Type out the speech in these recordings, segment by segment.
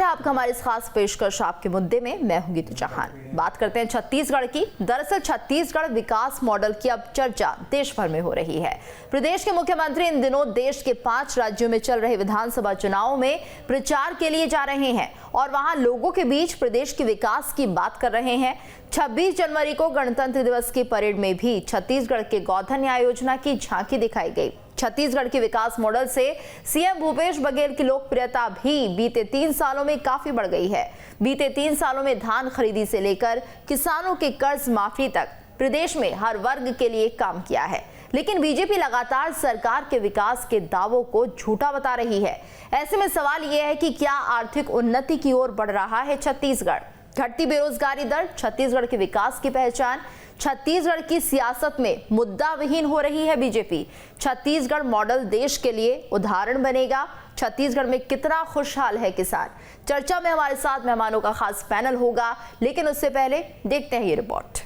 आपका हमारी इस खास पेशकश आपके मुद्दे में। मैं हूं गीतू चौहान। बात करते हैं छत्तीसगढ़ की। दरअसल छत्तीसगढ़ विकास मॉडल की अब चर्चा देश भर में हो रही है। प्रदेश के मुख्यमंत्री इन दिनों देश के 5 राज्यों में चल रहे विधानसभा चुनावों में प्रचार के लिए जा रहे हैं और वहां लोगों के बीच प्रदेश के विकास की बात कर रहे हैं। 26 जनवरी को गणतंत्र दिवस की परेड में भी छत्तीसगढ़ के गोधन न्याय योजना की झांकी दिखाई गई। छत्तीसगढ़ के विकास मॉडल से सीएम भूपेश बघेल की लोकप्रियता भी बीते 3 सालों में काफी बढ़ गई है। बीते 3 सालों में धान खरीदी से लेकर किसानों के कर्ज माफी तक प्रदेश में हर वर्ग के लिए काम किया है। लेकिन बीजेपी लगातार सरकार के विकास के दावों को झूठा बता रही है। ऐसे में सवाल यह है कि क्या आर्थिक उन्नति की ओर बढ़ रहा है छत्तीसगढ़? घटती बेरोजगारी दर छत्तीसगढ़ के विकास की पहचान। छत्तीसगढ़ की सियासत में मुद्दा विहीन हो रही है बीजेपी। छत्तीसगढ़ मॉडल देश के लिए उदाहरण बनेगा। छत्तीसगढ़ में कितना खुशहाल है किसान? चर्चा में हमारे साथ मेहमानों का खास पैनल होगा, लेकिन उससे पहले देखते हैं ये रिपोर्ट।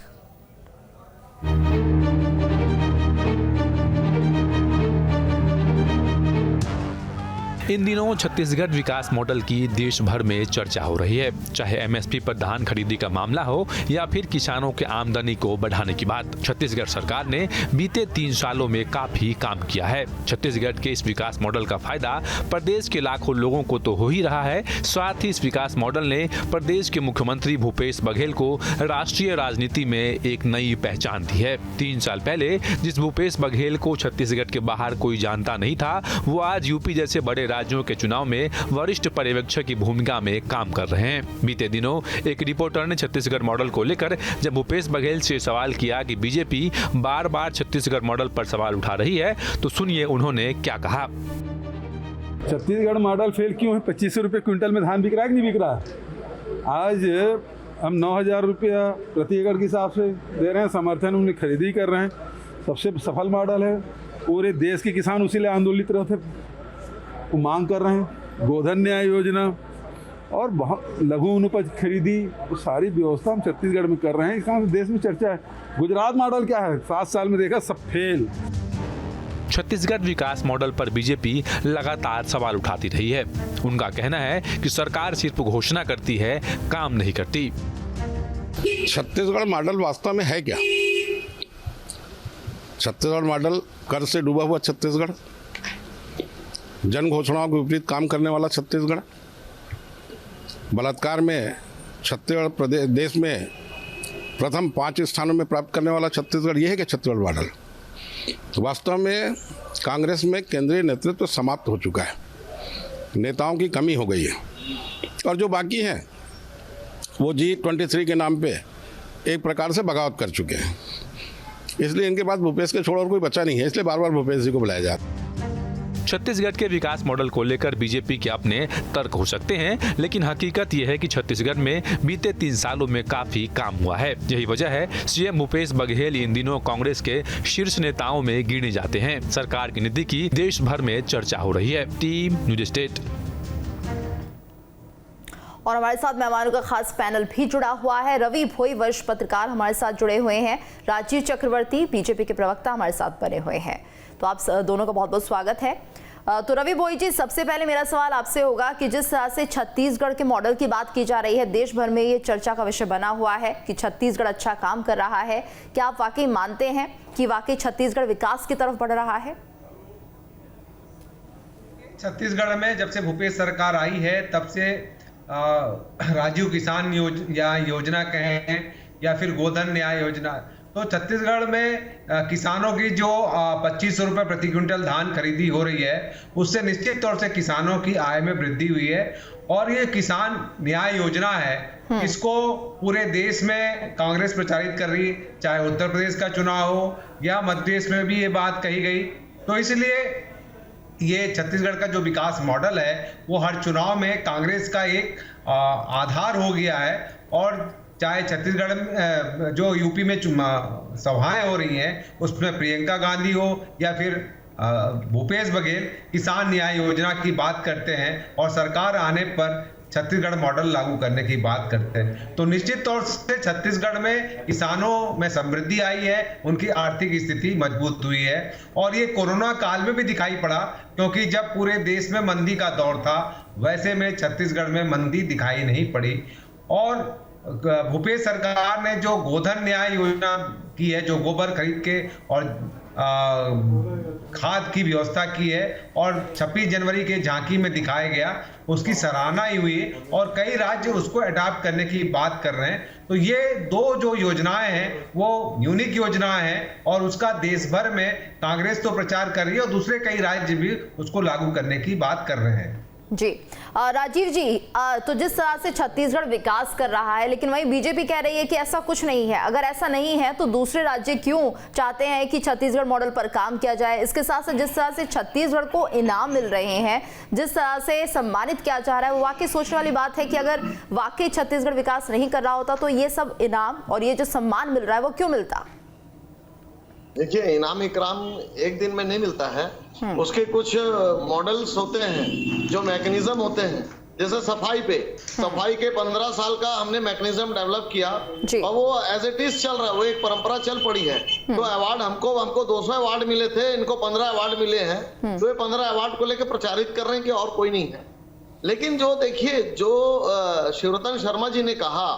इन दिनों छत्तीसगढ़ विकास मॉडल की देश भर में चर्चा हो रही है। चाहे एमएसपी पर धान खरीदी का मामला हो या फिर किसानों के आमदनी को बढ़ाने की बात, छत्तीसगढ़ सरकार ने बीते 3 सालों में काफी काम किया है। छत्तीसगढ़ के इस विकास मॉडल का फायदा प्रदेश के लाखों लोगों को तो हो ही रहा है, साथ ही इस विकास मॉडल ने प्रदेश के मुख्यमंत्री भूपेश बघेल को राष्ट्रीय राजनीति में एक नई पहचान दी है। 3 साल पहले जिस भूपेश बघेल को छत्तीसगढ़ के बाहर कोई जानता नहीं था, वो आज यूपी जैसे बड़े राज्यों के चुनाव में वरिष्ठ पर्यवेक्षक की भूमिका में काम कर रहे हैं। बीते दिनों एक रिपोर्टर ने छत्तीसगढ़ मॉडल को लेकर जब भूपेश बघेल से सवाल किया कि बीजेपी बार बार छत्तीसगढ़ मॉडल पर सवाल उठा रही है, तो सुनिए उन्होंने क्या कहा। छत्तीसगढ़ मॉडल फेल क्यों है? 2500 रुपये क्विंटल में धान बिक रहा है कि नहीं बिक रहा है? आज हम 9000 रुपया प्रति एकड़ के हिसाब से दे रहे हैं, समर्थन उन्हें खरीदी कर रहे हैं। सबसे सफल मॉडल है। पूरे देश के किसान उसी लिए आंदोलित रहते, वो मांग कर रहे हैं। गोधन न्याय योजना और बहुत लघु अनुपज खरीदी, वो सारी व्यवस्था हम छत्तीसगढ़ में कर रहे हैं। कहाँ देश में चर्चा है। गुजरात मॉडल क्या है? 7 साल में देखा सब फेल। छत्तीसगढ़ विकास मॉडल पर बीजेपी लगातार सवाल उठाती रही है। उनका कहना है कि सरकार सिर्फ घोषणा करती है, काम नहीं करती। छत्तीसगढ़ मॉडल वास्तव में है क्या? छत्तीसगढ़ मॉडल कर्ज से डूबा हुआ छत्तीसगढ़, जन घोषणाओं के विपरीत काम करने वाला छत्तीसगढ़, बलात्कार में छत्तीसगढ़ प्रदेश देश में प्रथम 5 स्थानों में प्राप्त करने वाला छत्तीसगढ़, ये है कि छत्तीसगढ़ मॉडल? वास्तव में कांग्रेस में केंद्रीय नेतृत्व समाप्त हो चुका है, नेताओं की कमी हो गई है और जो बाकी हैं वो G23 के नाम पे एक प्रकार से बगावत कर चुके हैं। इसलिए इनके पास भूपेश के छोड़ और कोई बचा नहीं है, इसलिए बार बार भूपेश जी को बुलाया जाता है। छत्तीसगढ़ के विकास मॉडल को लेकर बीजेपी के अपने तर्क हो सकते हैं, लेकिन हकीकत यह है कि छत्तीसगढ़ में बीते 3 सालों में काफी काम हुआ है। यही वजह है सीएम भूपेश बघेल इन दिनों कांग्रेस के शीर्ष नेताओं में गिने जाते हैं। सरकार की नीति की देश भर में चर्चा हो रही है। Team news state. और हमारे साथ मेहमानों का खास पैनल भी जुड़ा हुआ है। रवि भोई वरिष्ठ पत्रकार हमारे साथ जुड़े हुए हैं। राजीव चक्रवर्ती बीजेपी के प्रवक्ता हमारे साथ बने हुए हैं। तो आप दोनों का बहुत बहुत स्वागत है। तो रवि भोई जी, सबसे पहले मेरा सवाल आपसे होगा कि जिस तरह से छत्तीसगढ़ के मॉडल की बात की जा रही है, देश भर में ये चर्चा का विषय बना हुआ है कि छत्तीसगढ़ अच्छा काम कर रहा है, क्या आप वाकई मानते हैं कि वाकई छत्तीसगढ़ विकास की तरफ बढ़ रहा है? छत्तीसगढ़ में जब से भूपेश सरकार आई है तब से राजीव किसान योजना कहें या फिर गोधन न्याय योजना, तो छत्तीसगढ़ में किसानों की जो 2500 रुपये प्रति क्विंटल धान खरीदी हो रही है, उससे निश्चित तौर से किसानों की आय में वृद्धि हुई है। और ये किसान न्याय योजना है, इसको पूरे देश में कांग्रेस प्रचारित कर रही है, चाहे उत्तर प्रदेश का चुनाव हो या मध्य प्रदेश में भी ये बात कही गई। तो इसलिए ये छत्तीसगढ़ का जो विकास मॉडल है वो हर चुनाव में कांग्रेस का एक आधार हो गया है। और चाहे छत्तीसगढ़ जो यूपी में सभाएं हो रही हैं उसमें प्रियंका गांधी हो या फिर भूपेश बघेल किसान न्याय योजना की बात करते हैं और सरकार आने पर छत्तीसगढ़ मॉडल लागू करने की बात करते हैं, तो निश्चित तौर से छत्तीसगढ़ में किसानों में समृद्धि आई है, उनकी आर्थिक स्थिति मजबूत हुई है। और ये कोरोना काल में भी दिखाई पड़ा, क्योंकि जब पूरे देश में मंदी का दौर था वैसे में छत्तीसगढ़ में मंदी दिखाई नहीं पड़ी। और भूपेश सरकार ने जो गोधन न्याय योजना की है, जो गोबर खरीद के और खाद की व्यवस्था की है और 26 जनवरी के झांकी में दिखाया गया, उसकी सराहना ही हुई है और कई राज्य उसको अडॉप्ट करने की बात कर रहे हैं। तो ये दो जो योजनाएं हैं वो यूनिक योजनाएं हैं और उसका देश भर में कांग्रेस तो प्रचार कर रही है और दूसरे कई राज्य भी उसको लागू करने की बात कर रहे हैं। जी राजीव जी, तो जिस तरह से छत्तीसगढ़ विकास कर रहा है, लेकिन वहीं बीजेपी कह रही है कि ऐसा कुछ नहीं है। अगर ऐसा नहीं है तो दूसरे राज्य क्यों चाहते हैं कि छत्तीसगढ़ मॉडल पर काम किया जाए? इसके साथ साथ जिस तरह से छत्तीसगढ़ को इनाम मिल रहे हैं, जिस तरह से सम्मानित किया जा रहा है, वो वाकई सोचने वाली बात है कि अगर वाकई छत्तीसगढ़ विकास नहीं कर रहा होता तो ये सब इनाम और ये जो सम्मान मिल रहा है वो क्यों मिलता? देखिए, इनाम इकराम एक दिन में नहीं मिलता है, उसके कुछ मॉडल्स होते हैं, जो मैकेनिज्म होते हैं। जैसे सफाई के 15 साल का हमने मैकेनिज्म डेवलप किया और वो एज इट इज चल रहा है, वो एक परंपरा चल पड़ी है। तो अवार्ड हमको 200 अवार्ड मिले थे, इनको 15 अवार्ड मिले हैं। तो ये 15 अवार्ड को लेकर प्रचारित कर रहे हैं कि और कोई नहीं है। लेकिन जो देखिए, जो शिवरतन शर्मा जी ने कहा,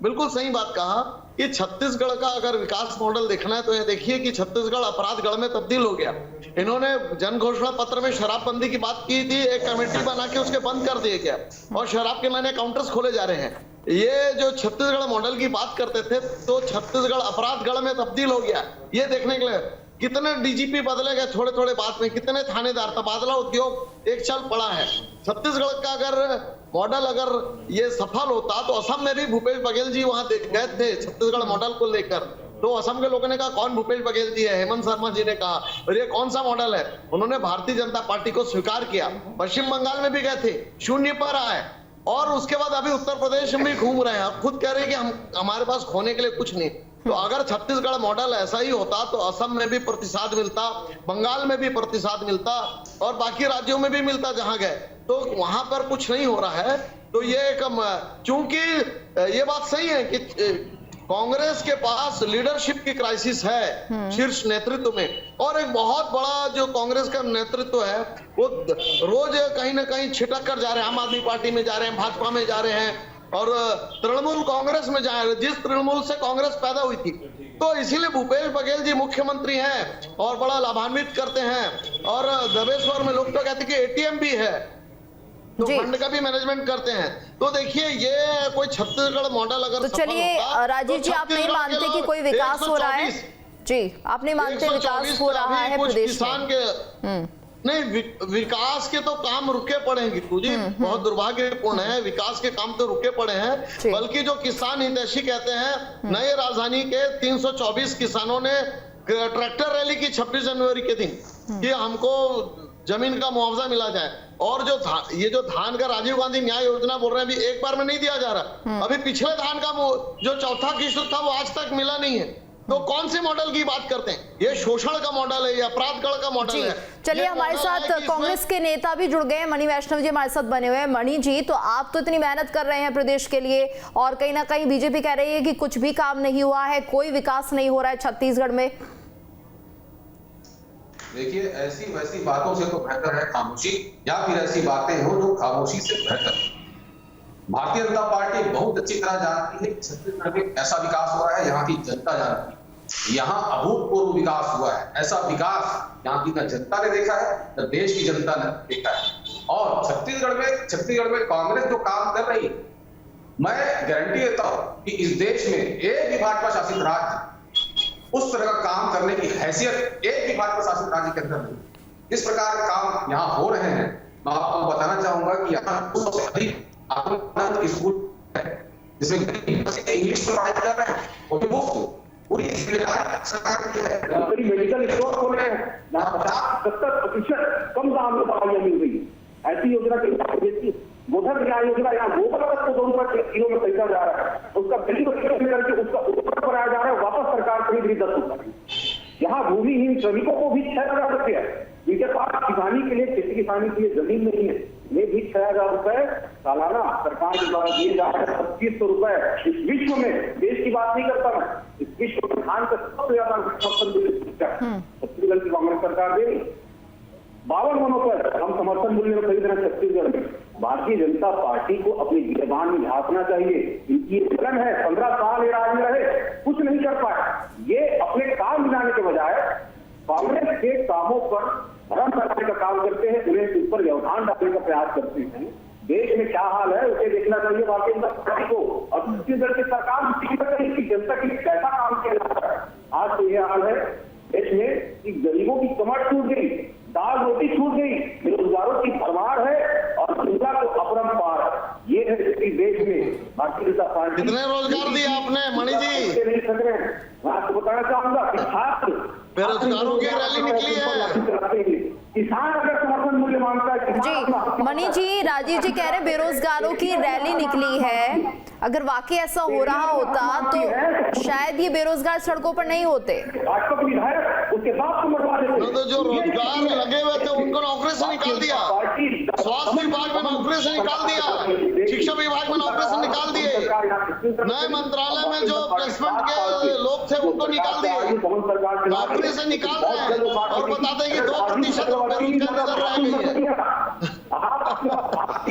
बिल्कुल सही बात कहा कि छत्तीसगढ़ का अगर विकास मॉडल देखना है तो ये देखिए कि छत्तीसगढ़ अपराधगढ़ में तब्दील हो गया। इन्होंने जन घोषणा पत्र में शराबबंदी की बात की थी, एक कमेटी बना के उसके बंद कर दिए गया और शराब के नए काउंटर्स खोले जा रहे हैं। ये जो छत्तीसगढ़ मॉडल की बात करते थे, तो छत्तीसगढ़ अपराधगढ़ में तब्दील हो गया। ये देखने के लिए कितने डीजीपी बदले गए थोड़े थोड़े बाद में, कितने थानेदार, तबादला उद्योग एक चल पड़ा है। छत्तीसगढ़ का अगर मॉडल अगर ये सफल होता तो असम में भी भूपेश बघेल जी वहां गए थे छत्तीसगढ़ मॉडल को लेकर। तो असम के लोगों ने कहा कौन भूपेश बघेल जी है, हेमंत शर्मा जी ने कहा और ये कौन सा मॉडल है। उन्होंने भारतीय जनता पार्टी को स्वीकार किया। पश्चिम बंगाल में भी गए थे, 0 पर आए और उसके बाद अभी उत्तर प्रदेश में भी घूम रहे हैं। खुद कह रहे हैं कि हमारे पास खोने के लिए कुछ नहीं। तो अगर छत्तीसगढ़ मॉडल ऐसा ही होता तो असम में भी प्रतिसाद मिलता, बंगाल में भी प्रतिसाद मिलता और बाकी राज्यों में भी मिलता जहां गए। तो वहां पर कुछ नहीं हो रहा है। तो ये एक, चूंकि ये बात सही है कि कांग्रेस के पास लीडरशिप की क्राइसिस है शीर्ष नेतृत्व में, और एक बहुत बड़ा जो कांग्रेस का नेतृत्व है वो रोज कहीं ना कहीं छिटक कर जा रहे हैं। आम आदमी पार्टी में जा रहे हैं, भाजपा में जा रहे हैं और तृणमूल कांग्रेस में जा रहे हैं, जिस तृणमूल से कांग्रेस पैदा हुई थी। तो इसीलिए भूपेश बघेल जी मुख्यमंत्री हैं और बड़ा लाभान्वित करते हैं। और दबेश्वर में लोग तो कहते हैं कि एटीएम भी है, तो फंड का भी मैनेजमेंट करते हैं। तो देखिए, ये कोई छत्तीसगढ़ मॉडल अगर तो चलिए राजीव जी, आप नहीं मानते कि कोई विकास हो रहा है? जी, आप नहीं मानते विकास हो रहा है प्रदेश में? नहीं, विकास के तो काम रुके पड़े हैं गीतू जी, बहुत दुर्भाग्यपूर्ण है। विकास के काम तो रुके पड़े हैं, बल्कि जो किसान हितैषी कहते हैं, नए राजधानी के 324 किसानों ने ट्रैक्टर रैली की 26 जनवरी के दिन कि हमको जमीन का मुआवजा मिला जाए। और जो ये जो धान का राजीव गांधी न्याय योजना बोल रहे हैं, अभी एक बार में नहीं दिया जा रहा। अभी पिछले धान का जो चौथा किस्त था वो आज तक मिला नहीं है। तो कौन से मॉडल की बात करते हैं? ये शोषण का मॉडल है, ये अपराधगढ़ का मॉडल है। चलिए, हमारे साथ कांग्रेस के नेता भी जुड़ गए हैं, मणि वैष्णव जी हमारे साथ बने हुए हैं। मणि जी, तो आप तो इतनी मेहनत कर रहे हैं प्रदेश के लिए और कहीं ना कहीं बीजेपी कह रही है कि कुछ भी काम नहीं हुआ है, कोई विकास नहीं हो रहा है छत्तीसगढ़ में। देखिए, ऐसी वैसी बातों से तो बेहतर है खामोशी, या फिर ऐसी बातें हो जो खामोशी से बेहतर है। भारतीय जनता पार्टी बहुत अच्छी तरह जानती है कि छत्तीसगढ़ में ऐसा विकास हो रहा है, यहाँ की जनता जानती है। यहाँ अभूतपूर्व विकास हुआ है। ऐसा विकास यहाँ की न जनता ने देखा है, न देश की जनता ने देखा है। और छत्तीसगढ़ में कांग्रेस जो काम कर रही है, मैं गारंटी देता हूँ कि इस देश में एक भी भाजपा शासित राज्य उस तरह का काम करने की हैसियत एक भी भाजपा शासित राज्य के अंदर नहीं। इस प्रकार के काम यहाँ हो रहे हैं। मैं आपको बताना चाहूंगा कि यहाँ सबसे अधिक आत्मानंद स्कूल है जिसमें इंग्लिश पढ़ाया जा रहा है, वो भी मुफ्त। पूरी सरकार की है। मेडिकल स्टोर खोले हैं, 50-70% कम दाम में दवाइयां मिल रही है। ऐसी योजना कहीं गोधन न्याय योजना, यहाँ गोबर को 2 रुपए किलो में खरीदा जा रहा है, उसका करके उसका ऊपर कराया जा रहा है, वापस सरकार खरीद रही 10 रुपए। यहाँ भूमिहीन श्रमिकों को भी 6,000 रुपया, जिनके पास किसानी के लिए, खेती किसानी के लिए जमीन नहीं है, ये भी 6,000 रुपए सालाना सरकार के द्वारा दिए जा रहे हैं। 2500 रुपए इस विश्व में, देश की बात नहीं करता मैं, इस विश्व में धान का सबसे ज्यादा छत्तीसगढ़ की कांग्रेस सरकार दे 52 मनों पर हम समर्थन मूल्य में खरीद रहे हैं छत्तीसगढ़ में। भारतीय जनता पार्टी को अपनी गिरबान में झांकना चाहिए। इनकी जलन है, 15 साल ये राज में रहे, कुछ नहीं कर पाए। ये अपने काम दिलाने के बजाय कांग्रेस के कामों पर भ्रम करने का काम करते हैं, उन्हें उस पर व्यवधान डालने का प्रयास करते हैं। देश में क्या हाल है उसे देखना चाहिए भारतीय जनता पार्टी को। और छत्तीसगढ़ की सरकार की जनता के लिए कैसा काम किया जा रहा है। आज तो यह हाल है देश में कि गरीबों की कमर टूट गई, दाल रोटी छूट गई, बेरोजगारों की भरमार है और जनता को अपरंपार है। ये है कि देश में भारतीय जनता पार्टी कितने रोजगार दिए आपने मणि जी? नहीं सक रहे हैं। मैं आपको बताना चाहूंगा कि छात्र बेरोजगारों की रैली निकली है। किसान अगर समर्थन मूल्य मांगता है जी मणि जी, राजीव जी कह रहे बेरोजगारों की रैली निकली है। अगर वाकई ऐसा हो रहा होता तो शायद ये बेरोजगार सड़कों पर नहीं होते। भाजपा के विधायक उसके बाप को मरवा देते। तो जो रोजगार लगे हुए थे उनको नौकरी से निकाल दिया, स्वास्थ्य विभाग में नौकरी से निकाल दिया, शिक्षा विभाग में नौकरी से निकाल दिए, नए मंत्रालय में जो प्लेसमेंट के लोग थे उनको निकाल दिए, नौकरी से निकाल रहे हैं और बताते हैं कि 2% बेरोजगार रह गई है।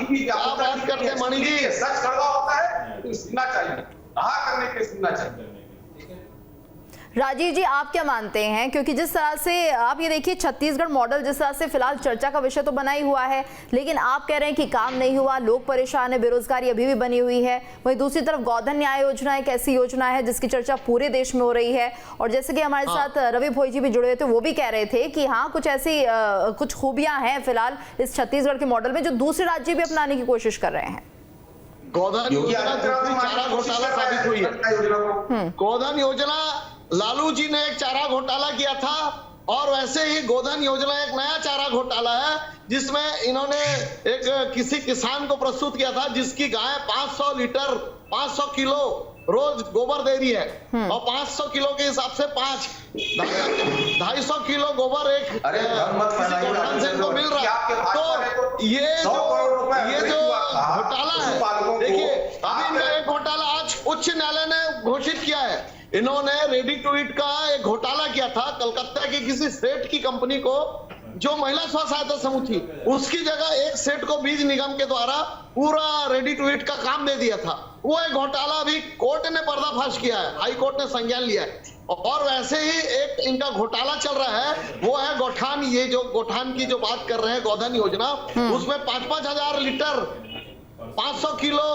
क्या बात करते हैं मणि जी? सच कड़वा होता है तो सुनना चाहिए, कहा करने के सुनना चाहिए। राजीव जी आप क्या मानते हैं, क्योंकि जिस तरह से आप ये देखिए छत्तीसगढ़ मॉडल जिस तरह से फिलहाल चर्चा का विषय तो बना ही हुआ है, लेकिन आप कह रहे हैं कि काम नहीं हुआ, लोग परेशान है, बेरोजगारी अभी भी बनी हुई है। वहीं दूसरी तरफ गोधन न्याय योजना एक ऐसी योजना है जिसकी चर्चा पूरे देश में हो रही है। और जैसे कि हमारे साथ रवि भोई जी भी जुड़े हुए थे, वो भी कह रहे थे कि हाँ कुछ ऐसी कुछ खूबियां हैं फिलहाल इस छत्तीसगढ़ के मॉडल में जो दूसरे राज्य भी अपनाने की कोशिश कर रहे हैं। गोधन योजना चारा घोटाला साबित हुई है। गोधन योजना लालू जी ने एक चारा घोटाला किया था और वैसे ही गोधन योजना एक नया चारा घोटाला है जिसमें इन्होंने एक किसी किसान को प्रस्तुत किया था जिसकी गाय 500 लीटर 500 किलो रोज गोबर दे रही है और 500 किलो के हिसाब से 250 किलो गोबर एक किसी से इनको मिल रहा है। तो ये जो घोटाला है, देखिए अभी इनका एक घोटाला आज उच्च न्यायालय ने घोषित किया है। इन्होंने रेडी टू ईट का एक घोटाला किया था कलकत्ता की किसी सेठ की कंपनी को, जो महिला स्व सहायता समूह थी, उसकी जगह एक सेठ को बीज निगम के द्वारा पूरा रेडी टू ईट का काम दे दिया था। वो एक घोटाला भी कोर्ट ने पर्दाफाश किया है, हाई कोर्ट ने संज्ञान लिया है। और वैसे ही एक इनका घोटाला चल रहा है, वो है गोठान। ये जो गोठान की जो बात कर रहे हैं गोधन योजना, उसमें 5-5 हजार लीटर 500 किलो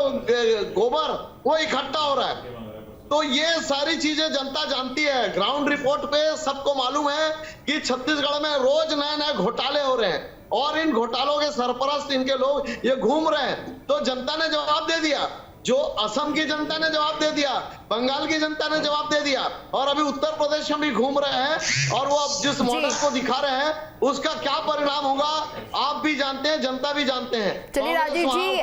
गोबर वो इकट्ठा हो रहा है। तो ये सारी चीजें जनता जानती है। ग्राउंड रिपोर्ट पे सबको मालूम है कि छत्तीसगढ़ में रोज नए नए घोटाले हो रहे हैं और इन घोटालों के सरपरस्त इनके लोग ये घूम रहे हैं। तो जनता ने जवाब दे दिया, जो असम की जनता ने जवाब दे दिया, बंगाल की जनता ने जवाब दे दिया और अभी उत्तर प्रदेश में भी घूम रहे हैं और वो अब जिस मॉडल को दिखा रहे हैं उसका क्या परिणाम होगा आप भी जानते हैं, जनता भी जानते हैं। चलिए राजीव जी,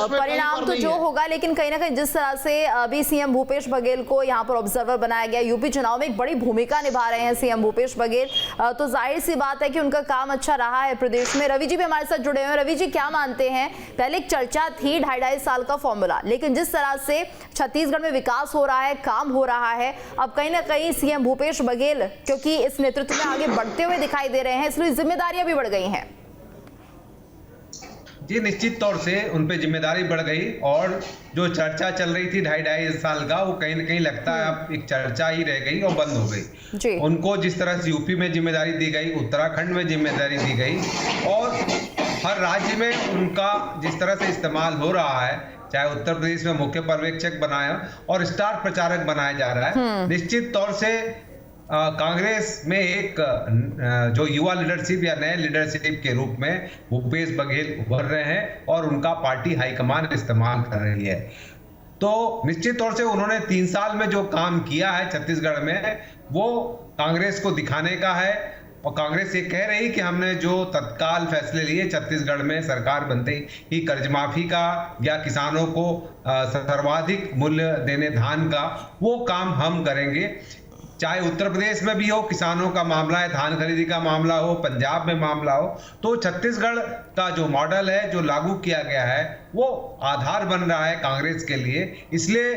परिणाम तो जो होगा, लेकिन कहीं ना कहीं जिस तरह से अभी सीएम भूपेश बघेल को यहाँ पर ऑब्जर्वर बनाया गया, यूपी चुनाव में एक बड़ी भूमिका निभा रहे हैं सीएम भूपेश बघेल, तो जाहिर सी बात है कि उनका काम अच्छा रहा है प्रदेश में। रवि जी भी हमारे साथ जुड़े हुए हैं। रवि जी क्या मानते हैं, पहले एक चर्चा थी 2.5 साल का फॉर्मूला, लेकिन जिस तरह से छत्तीसगढ़ में विकास हो रहा है, काम हो रहा है, अब कहीं ना कहीं सीएम भूपेश बघेल क्योंकि इस नेतृत्व में आगे बढ़ते हुए दिखाई दे रहे हैं, इसलिए जिम्मेदारियां भी बढ़ गई हैं। जी निश्चित तौर से उन पे जिम्मेदारी बढ़ गई और जो चर्चा चल रही थी 2.5 साल का, वो कहीं ना कहीं लगता है अब एक चर्चा ही रह गई और बंद हो गई। उनको जिस तरह से यूपी में जिम्मेदारी दी गई, उत्तराखंड में जिम्मेदारी दी गई और हर राज्य में उनका जिस तरह से इस्तेमाल हो रहा है, चाहे उत्तर प्रदेश में मुख्य पर्यवेक्षक बनाया और स्टार प्रचारक बनाया जा रहा है, निश्चित तौर से कांग्रेस में एक जो युवा लीडरशिप या नए लीडरशिप के रूप में भूपेश बघेल उभर रहे हैं और उनका पार्टी हाईकमान इस्तेमाल कर रही है। तो निश्चित तौर से उन्होंने 3 साल में जो काम किया है छत्तीसगढ़ में, वो कांग्रेस को दिखाने का है और कांग्रेस ये कह रही कि हमने जो तत्काल फैसले लिए छत्तीसगढ़ में सरकार बनते ही कर्ज माफी का या किसानों को सर्वाधिक मूल्य देने धान का, वो काम हम करेंगे। चाहे उत्तर प्रदेश में भी हो किसानों का मामला है, धान खरीदी का मामला हो, पंजाब में मामला हो, तो छत्तीसगढ़ का जो मॉडल है जो लागू किया गया है वो आधार बन रहा है कांग्रेस के लिए। इसलिए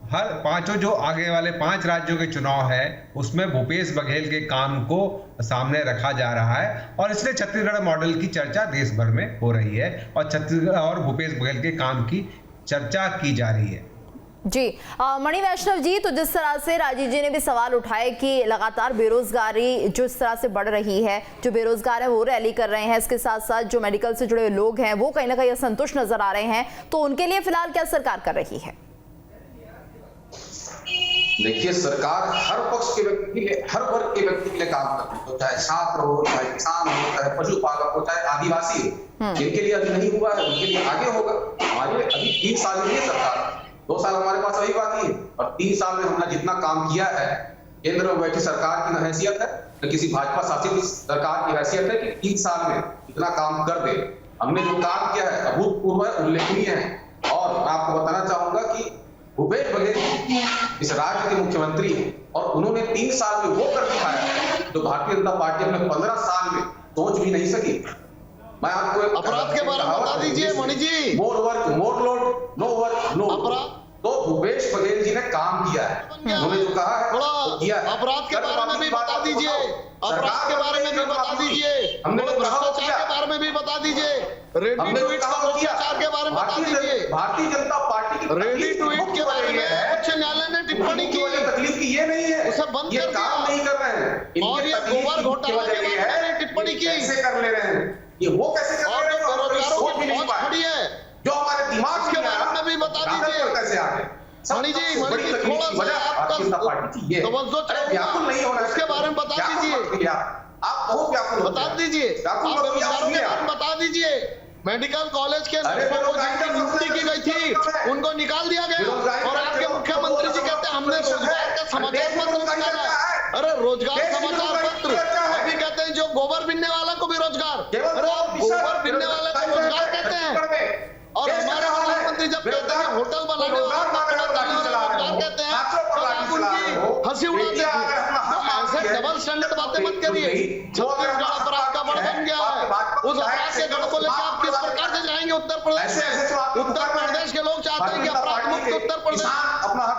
हर पांचों जो आगे वाले 5 राज्यों के चुनाव है उसमें भूपेश बघेल के काम को सामने रखा जा रहा है और इसलिए छत्तीसगढ़ मॉडल की चर्चा देश भर में हो रही है और छत्तीसगढ़ और भूपेश बघेल के काम की चर्चा की जा रही है। जी मणि वैष्णव जी, तो जिस तरह से राजीव जी ने भी सवाल उठाए कि लगातार बेरोजगारी जो इस तरह से बढ़ रही है, जो बेरोजगार है वो रैली कर रहे हैं, इसके साथ साथ जो मेडिकल से जुड़े लोग हैं वो कहीं ना कहीं असंतुष्ट नजर आ रहे हैं, तो उनके लिए फिलहाल क्या सरकार कर रही है? देखिए, सरकार हर पक्ष के व्यक्ति के लिए, हर वर्ग के व्यक्ति के लिए काम करती है, तो चाहे छात्र हो, चाहे किसान हो, चाहे पशुपालक हो, चाहे आदिवासी हो। जिनके लिए अभी नहीं हुआ है उनके लिए आगे होगा। हमारे अभी 3 साल हुई है सरकार, 2 साल हमारे पास अभी बाकी है और 3 साल में हमने जितना काम किया है, केंद्र में बैठी सरकार की न हैसियत है न किसी भाजपा शासित सरकार की हैसियत है कि 3 साल में इतना काम कर दे। हमने जो काम किया है अभूतपूर्व है, उल्लेखनीय है। और मैं आपको बताना चाहूंगा कि भूपेश बघेल इस राज्य के मुख्यमंत्री हैं और उन्होंने 3 साल में वो कर दिखाया जो भारतीय जनता पार्टी अपने 15 साल में सोच भी नहीं सकी। मैं आपको अपराध के बारे में बता दीजिए Mani ji. More work more load, no work no अपराध। तो भूपेश बघेल जी ने काम किया है, उन्होंने जो कहा है वो किया है। अपराध के बारे में भी बता दीजिए, अपराध के बारे में भी बता दीजिए, हमने भ्रष्टाचार के बारे में भी बता दीजिए, रेडी टू ईट भ्रष्टाचार के बारे में बता दीजिए। भारतीय जनता पार्टी की रेडी टू ईट के बारे में उच्च न्यायालय ने टिप्पणी की, तकलीफ की ये नहीं है, उसे बंद कर काम नहीं कर रहे हैं। और ये गोबर घोटाला के बारे में टिप्पणी की, कैसे कर ले रहे हैं ये, वो कैसे कर रहे हैं, बेरोजगारों की बहुत खड़ी है जो हमारे दिमाग के बारे में भी बता दीजिए। कैसे आ गए मणि जी, थोड़ा सा आपका तवज्जो चाहिए, उसके बारे में बता दीजिए। आप बहुत व्याकुल बता दीजिए, आप बेरोजगारों के बारे में बता दीजिए। मेडिकल कॉलेज के नियुक्ति की गई थी, उनको निकाल दिया गया और आपके मुख्यमंत्री जी कहते हैं हमने रोजगार का समाचार पत्र निकाला। अरे रोजगार समाचार पत्र, अभी कहते हैं जो गोबर बिनने वाला को भी रोजगार, अरे गोबर बिनने वाले को रोजगार कहते हैं। और हमारे प्रधानमंत्री जब कहते हैं होटल बनाने वाला रोजगार कहते हैं तो आप उनकी हंसी उड़ाते हैं। ऐसे डबल स्टैंडर्ड बातें मत करिए। छत्तीसगढ़ अपराध का गढ़ बन गया है, उस अपराध के गढ़ को लेकर आप किस प्रकार से जाएंगे उत्तर प्रदेश में? उत्तर प्रदेश के लोग चाहते हैं कि अपराध मुक्त उत्तर प्रदेश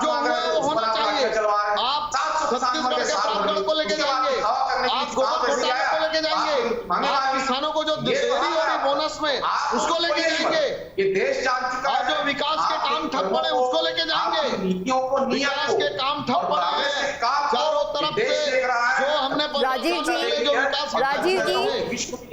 जो वो होना चाहिए। आप छत्तीसगढ़ के अपराध गढ़ को लेके जाएंगे, आप गोबर घोटाले को लेके जाएंगे, आप किसानों को जो देरी हो रही बोनस में उसको लेके जाएंगे, ये देश जान चुका है। और जो विकास के काम ठप पड़े उसको लेके जाएंगे। नीतियों को विकास के काम ठप पड़े हैं चारों तरफ से, जो हमने राजीव जी,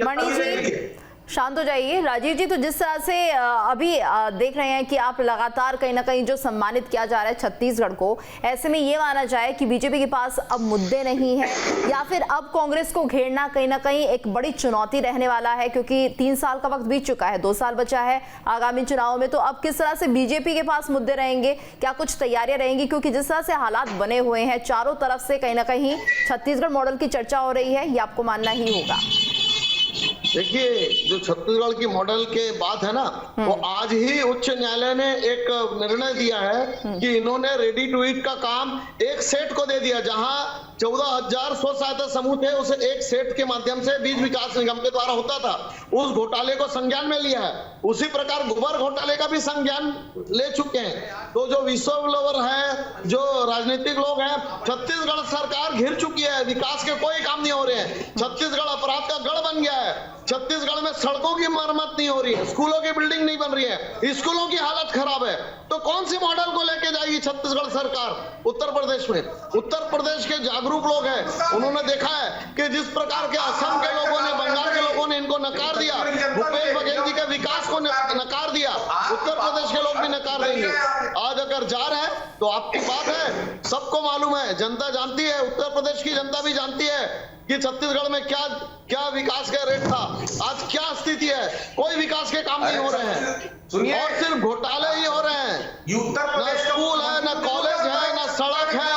मणि जी शांत हो जाइए। राजीव जी, तो जिस तरह से अभी देख रहे हैं कि आप लगातार कहीं ना कहीं जो सम्मानित किया जा रहा है छत्तीसगढ़ को, ऐसे में ये माना जाए कि बीजेपी के पास अब मुद्दे नहीं है या फिर अब कांग्रेस को घेरना कहीं ना कहीं एक बड़ी चुनौती रहने वाला है, क्योंकि 3 साल का वक्त बीत चुका है, 2 साल बचा है आगामी चुनाव में। तो अब किस तरह से बीजेपी के पास मुद्दे रहेंगे, क्या कुछ तैयारियां रहेंगी? क्योंकि जिस तरह से हालात बने हुए हैं, चारों तरफ से कहीं ना कहीं छत्तीसगढ़ मॉडल की चर्चा हो रही है, ये आपको मानना ही होगा। देखिए, जो छत्तीसगढ़ की मॉडल के बात है ना, वो आज ही उच्च न्यायालय ने एक निर्णय दिया है कि इन्होंने रेडी टू ईट का काम एक सेट को दे दिया। जहां 14,000 स्व सहायता समूह थे, उसे एक सेट के माध्यम से बीज विकास निगम के द्वारा होता था, उस घोटाले को संज्ञान में लिया है। उसी प्रकार गोबर घोटाले का भी संज्ञान ले चुके हैं। तो जो विश्वविलोवर है, जो राजनीतिक लोग हैं, छत्तीसगढ़ सरकार घिर चुकी है, विकास के कोई काम नहीं हो रहे हैं, छत्तीसगढ़ अपराध का गढ़ बन गया है। छत्तीसगढ़ में सड़कों की मरम्मत नहीं हो रही है, स्कूलों की बिल्डिंग नहीं बन रही है, स्कूलों की हालत खराब है। तो कौन सी मॉडल को लेके जाएगी छत्तीसगढ़ सरकार उत्तर प्रदेश में? उत्तर प्रदेश के जागरूक लोग हैं, उन्होंने देखा है कि जिस प्रकार के असम के लोगों ने, बंगाल के लोगों ने इनको नकार दिया, भूपेश बघेल जी के विकास को नकार दिया, उत्तर प्रदेश के लोग भी नकार देंगे। आज अगर जा रहे हैं तो आपकी बात है, सबको मालूम है, जनता जानती है, उत्तर प्रदेश की जनता भी जानती है कि छत्तीसगढ़ में क्या क्या विकास का रेट था, आज क्या स्थिति है। कोई विकास के काम नहीं हो रहे हैं और सिर्फ घोटाले ही हो रहे हैं। न स्कूल है, न कॉलेज है, न सड़क है,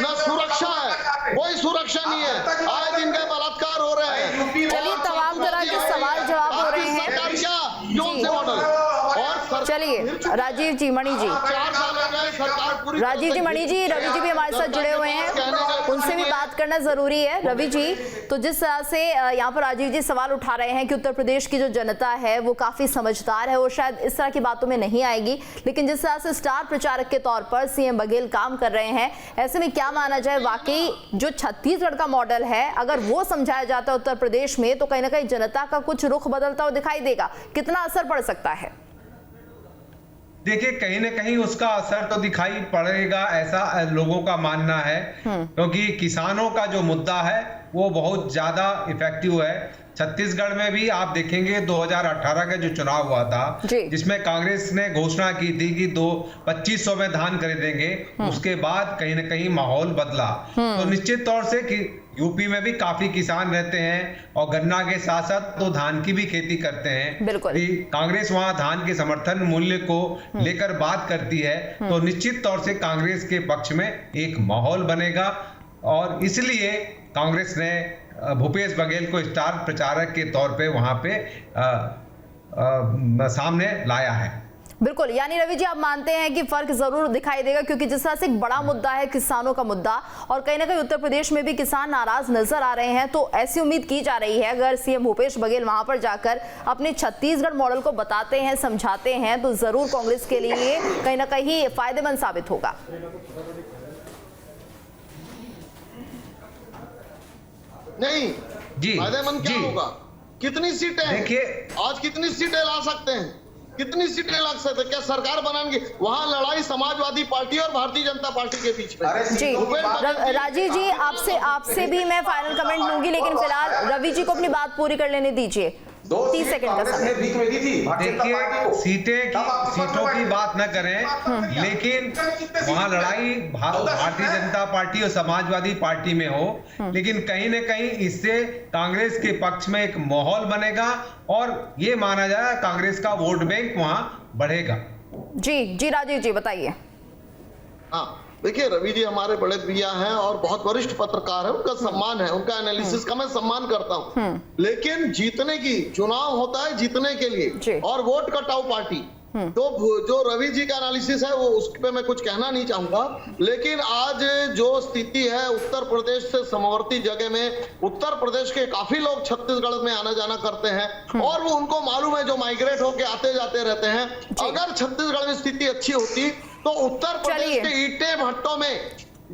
न सुरक्षा है, कोई सुरक्षा नहीं है। आए दिन के बलात्कार हो रहे हैं। चलिए, तमाम तरह के सवाल जवाब हो रहे हैं। सरकार क्या, कौन से मॉडल? और चलिए राजीव जी, मणि जी, 4 साल हो गए सरकार पूरी राजीव जी, मणि जी, रवि जी भी हमारे साथ जुड़े हुए हैं, उनसे भी बात करना जरूरी है। रवि जी, तो जिस तरह से यहाँ पर राजीव जी सवाल उठा रहे हैं कि उत्तर प्रदेश की जो जनता है वो काफी समझदार है, वो शायद इस तरह की बातों में नहीं आएगी, लेकिन जिस तरह से स्टार प्रचारक के तौर पर सीएम बघेल काम कर रहे हैं, ऐसे में क्या माना जाए, वाकई जो छत्तीसगढ़ का मॉडल है अगर वो समझाया जाता है उत्तर प्रदेश में तो कहीं ना कहीं जनता का कुछ रुख बदलता हुआ दिखाई देगा, कितना असर पड़ सकता है? देखिए, कहीं ना कहीं उसका असर तो दिखाई पड़ेगा, ऐसा लोगों का मानना है, क्योंकि किसानों का जो मुद्दा है वो बहुत ज्यादा इफेक्टिव है। छत्तीसगढ़ में भी आप देखेंगे 2018 का जो चुनाव हुआ था, जिसमें कांग्रेस ने घोषणा की थी कि 2500 में धान खरीदेंगे, उसके बाद कहीं ना कहीं माहौल बदला। तो निश्चित तौर से कि यूपी में भी काफी किसान रहते हैं और गन्ना के साथ साथ तो धान की भी खेती करते हैं। बिल्कुल। कांग्रेस वहां धान के समर्थन मूल्य को लेकर बात करती है, तो निश्चित तौर से कांग्रेस के पक्ष में एक माहौल बनेगा और इसलिए कांग्रेस ने भूपेश बघेल को स्टार प्रचारक के तौर पे वहां पे सामने लाया है। बिल्कुल, यानी रवि जी आप मानते हैं कि फर्क जरूर दिखाई देगा, क्योंकि जिस तरह से एक बड़ा मुद्दा है किसानों का मुद्दा और कहीं ना कहीं उत्तर प्रदेश में भी किसान नाराज नजर आ रहे हैं, तो ऐसी उम्मीद की जा रही है अगर सीएम भूपेश बघेल वहां पर जाकर अपने छत्तीसगढ़ मॉडल को बताते हैं, समझाते हैं, तो जरूर कांग्रेस के लिए कहीं ना कहीं फायदेमंद साबित होगा। नहीं जी, फायदेमंद क्या होगा? कितनी सीटें देखिए, आज कितनी सीटें ला सकते हैं, कितनी सीटें लग सकते हैं? क्या सरकार बनाएंगे? वहां लड़ाई समाजवादी पार्टी और भारतीय जनता पार्टी के बीच में। जी, राजीव जी आपसे भी मैं फाइनल कमेंट लूंगी, लेकिन फिलहाल रवि जी को अपनी बात पूरी कर लेने दीजिए। 30 सेकंड का समय। देखिए, सीटों की बात न करें, लेकिन वहां लड़ाई भारतीय जनता पार्टी और समाजवादी पार्टी में हो, लेकिन कहीं न कहीं इससे कांग्रेस के पक्ष में एक माहौल बनेगा और ये माना जाए कांग्रेस का वोट बैंक वहां बढ़ेगा। जी राजीव जी बताइए। हाँ, देखिए रवि जी हमारे बड़े भैया हैं और बहुत वरिष्ठ पत्रकार है, उनका सम्मान है, उनका एनालिसिस का मैं सम्मान करता हूं, लेकिन जीतने की चुनाव होता है जीतने के लिए और वोट कटाओ पार्टी, तो जो रवि जी का एनालिसिस है वो उस पे मैं कुछ कहना नहीं चाहूंगा, लेकिन आज जो स्थिति है उत्तर प्रदेश से समवर्ती जगह में उत्तर प्रदेश के काफी लोग छत्तीसगढ़ में आना जाना करते हैं और वो उनको मालूम है, जो माइग्रेट होके आते जाते रहते हैं। अगर छत्तीसगढ़ में स्थिति अच्छी होती तो उत्तर प्रदेश के ईंटे भट्टों में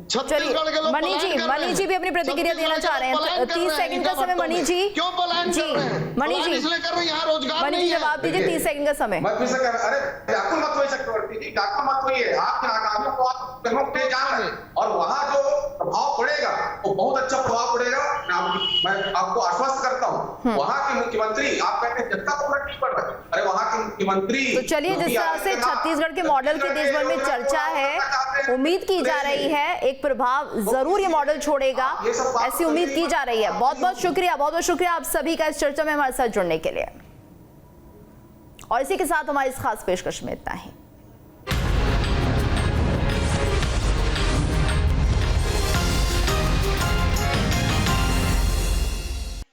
छत्तीसगढ़ के लोग मणि जी भी अपनी प्रतिक्रिया देना चाह रहे हैं। 30 सेकंड का समय मणि जी। क्यों पलायन कर रहे हैं? मणि जी इसलिए कर रहे हैं, यहाँ रोजगार नहीं है। जवाब दीजिए, 30 सेकंड का समय। अरे डाकू मत होइए चक्रवर्ती जी, डाकू मत होइए, आपके नाकामियों को आप पे जान रहे हैं और वहां जो प्रभाव पड़ेगा वो बहुत अच्छा प्रभाव पड़ेगा। मैं आपको आश्वस्त करता हूँ, वहां के मुख्यमंत्री, आप कहते हैं जनता को फर्क नहीं पड़ रहा, अरे वहां के मुख्यमंत्री। तो चलिए, जिस तरह से छत्तीसगढ़ के मॉडल की देश भर में चर्चा है, उम्मीद की जा रही है एक प्रभाव जरूर ये मॉडल छोड़ेगा, ऐसी उम्मीद की जा रही है। बहुत बहुत शुक्रिया आप सभी का इस चर्चा में हमारे साथ जुड़ने के लिए। और इसी के साथ हमारी इस खास पेशकश में इतना ही।